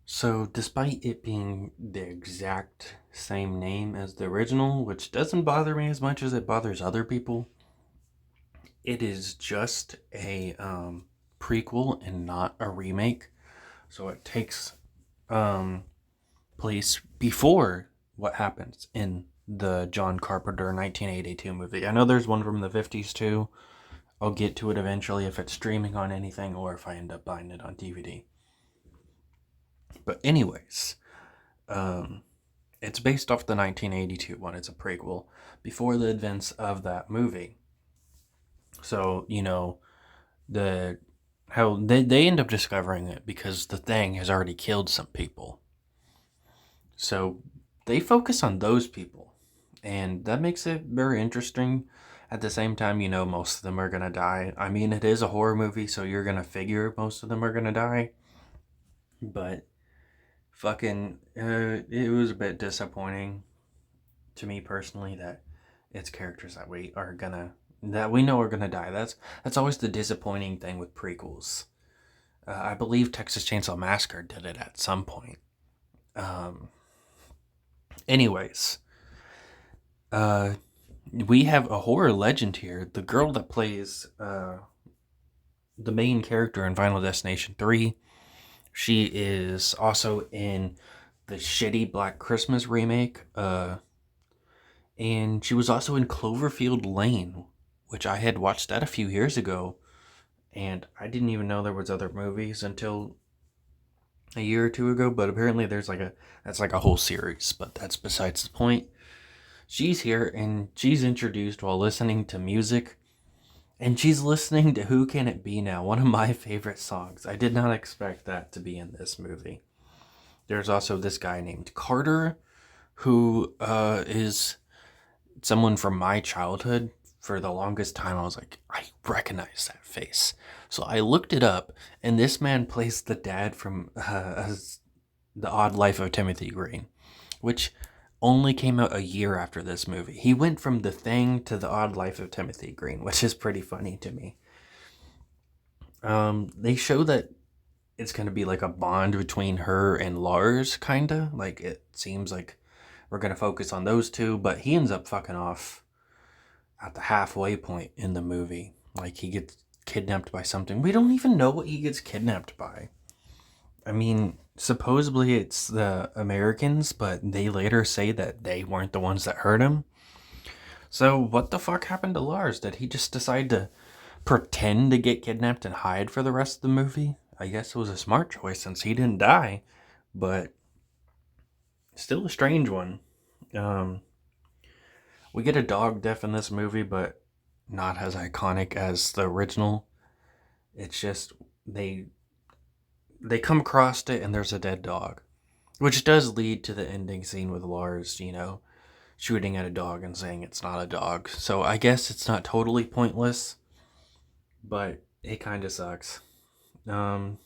So, despite it being the exact same name as the original, which doesn't bother me as much as it bothers other people, it is just a prequel and not a remake. So, it takes um, place before what happens in the John Carpenter 1982 movie. I know there's one from the 50s too. I'll get to it eventually if it's streaming on anything or if I end up buying it on DVD. But, anyways, um, it's based off the 1982 one. It's a prequel before the events of that movie. So, the how they end up discovering it because the thing has already killed some people. So they focus on those people. And that makes it very interesting. At the same time, most of them are going to die. I mean, it is a horror movie, so you're going to figure most of them are going to die. But it was a bit disappointing to me personally that it's characters that we know are gonna die. That's always the disappointing thing with prequels. I believe Texas Chainsaw Massacre did it at some point. Um, anyways, uh, we have a horror legend here. The girl that plays the main character in Final Destination 3, she is also in the shitty Black Christmas remake. And she was also in Cloverfield Lane, which I had watched that a few years ago, and I didn't even know there was other movies until a year or two ago. But apparently, that's like a whole series. But that's besides the point. She's here, and she's introduced while listening to music, and she's listening to "Who Can It Be Now," one of my favorite songs. I did not expect that to be in this movie. There's also this guy named Carter, who is someone from my childhood. For the longest time, I was like, I recognize that face. So I looked it up, and this man plays the dad from The Odd Life of Timothy Green, which only came out a year after this movie. He went from The Thing to The Odd Life of Timothy Green, which is pretty funny to me. They show that it's going to be like a bond between her and Lars, kind of. Like, it seems like we're going to focus on those two, but he ends up fucking off at the halfway point in the movie. Like, he gets kidnapped by something. We don't even know what he gets kidnapped by. I mean, supposedly it's the Americans, but they later say that they weren't the ones that hurt him. So, what the fuck happened to Lars? Did he just decide to pretend to get kidnapped and hide for the rest of the movie? I guess it was a smart choice since he didn't die, but still a strange one. Um, we get a dog death in this movie, but not as iconic as the original. It's just they they come across it and there's a dead dog, which does lead to the ending scene with Lars, shooting at a dog and saying it's not a dog. So I guess it's not totally pointless, but it kind of sucks. Um,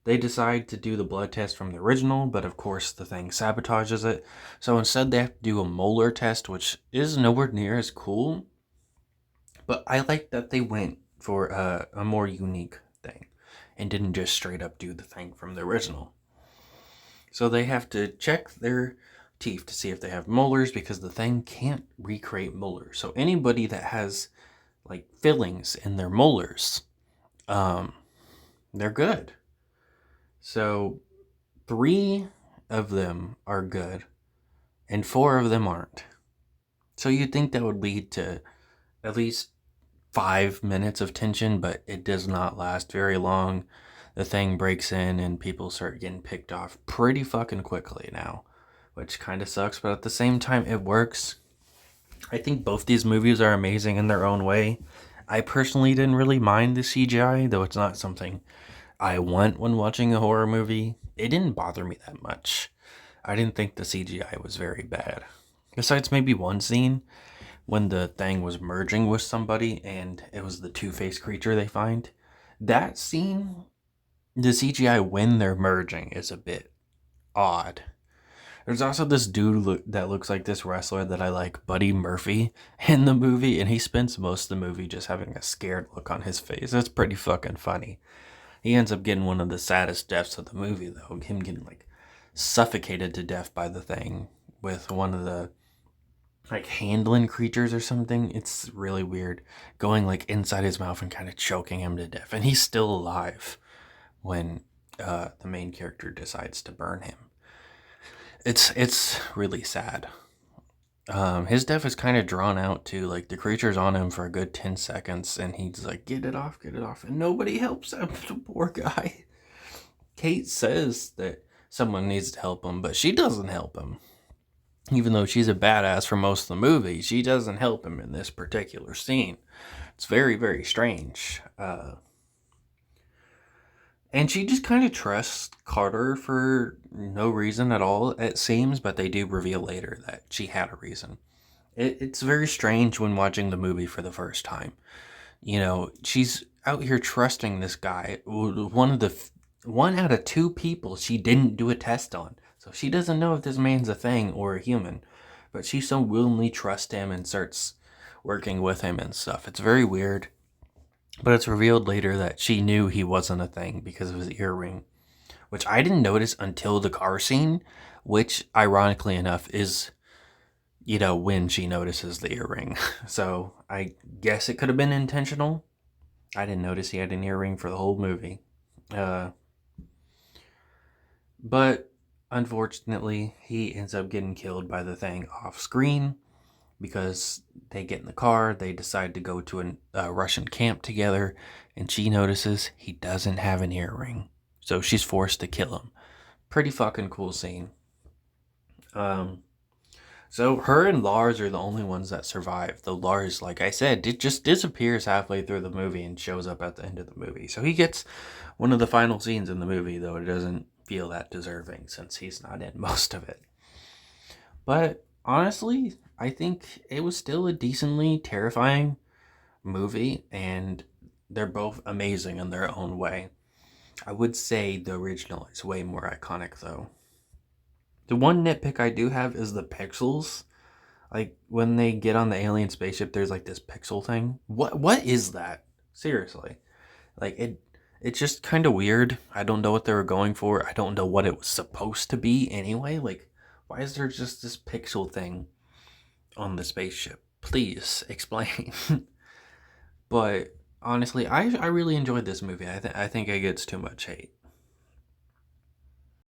they decide to do the blood test from the original, but of course the thing sabotages it. So instead, they have to do a molar test, which is nowhere near as cool. But I like that they went for a more unique thing and didn't just straight up do the thing from the original. So they have to check their teeth to see if they have molars because the thing can't recreate molars. So anybody that has like fillings in their molars, um, they're good. So 3 of them are good and 4 of them aren't. So you'd think that would lead to at least 5 minutes of tension, but it does not last very long. The thing breaks in and people start getting picked off pretty fucking quickly now, which kind of sucks, but at the same time, it works. I think both these movies are amazing in their own way. I personally didn't really mind the CGI, though it's not something I want when watching a horror movie. It didn't bother me that much. I didn't think the CGI was very bad. Besides maybe one scene when the thing was merging with somebody and it was the two-faced creature they find. That scene, the CGI when they're merging is a bit odd. There's also this dude that looks like this wrestler that I like, Buddy Murphy, in the movie, and he spends most of the movie just having a scared look on his face. It's pretty fucking funny. He ends up getting one of the saddest deaths of the movie, though. Him getting, like, suffocated to death by the thing with one of the, like, handling creatures or something. It's really weird. Going, like, inside his mouth and kind of choking him to death. And he's still alive when the main character decides to burn him. It's really sad. His death is kind of drawn out too. Like, the creature's on him for a good 10 seconds, and he's like, get it off, and nobody helps him. The poor guy. Kate says that someone needs to help him, but she doesn't help him. Even though she's a badass for most of the movie, she doesn't help him in this particular scene. It's very, very strange. And she just kind of trusts Carter for no reason at all, it seems, but they do reveal later that she had a reason. It's very strange when watching the movie for the first time. You know, she's out here trusting this guy, one out of two people she didn't do a test on. So she doesn't know if this man's a thing or a human, but she so willingly trusts him and starts working with him and stuff. It's very weird. But it's revealed later that she knew he wasn't a thing because of his earring, which I didn't notice until the car scene, which, ironically enough, is, you know, when she notices the earring. So I guess it could have been intentional. I didn't notice he had an earring for the whole movie. But unfortunately, he ends up getting killed by the thing off screen because they get in the car, they decide to go to a Russian camp together, and she notices he doesn't have an earring. So she's forced to kill him. Pretty fucking cool scene. So her and Lars are the only ones that survive. Though Lars, like I said, it just disappears halfway through the movie and shows up at the end of the movie. So he gets one of the final scenes in the movie, though it doesn't feel that deserving since he's not in most of it. But honestly, I think it was still a decently terrifying movie, and they're both amazing in their own way. I would say the original is way more iconic, though. The one nitpick I do have is the pixels. Like, when they get on the alien spaceship, there's like this pixel thing. What is that? Seriously. Like, it's just kind of weird. I don't know what they were going for. I don't know what it was supposed to be anyway. Like, why is there just this pixel thing on the spaceship? Please explain. But honestly, I really enjoyed this movie. I think it gets too much hate.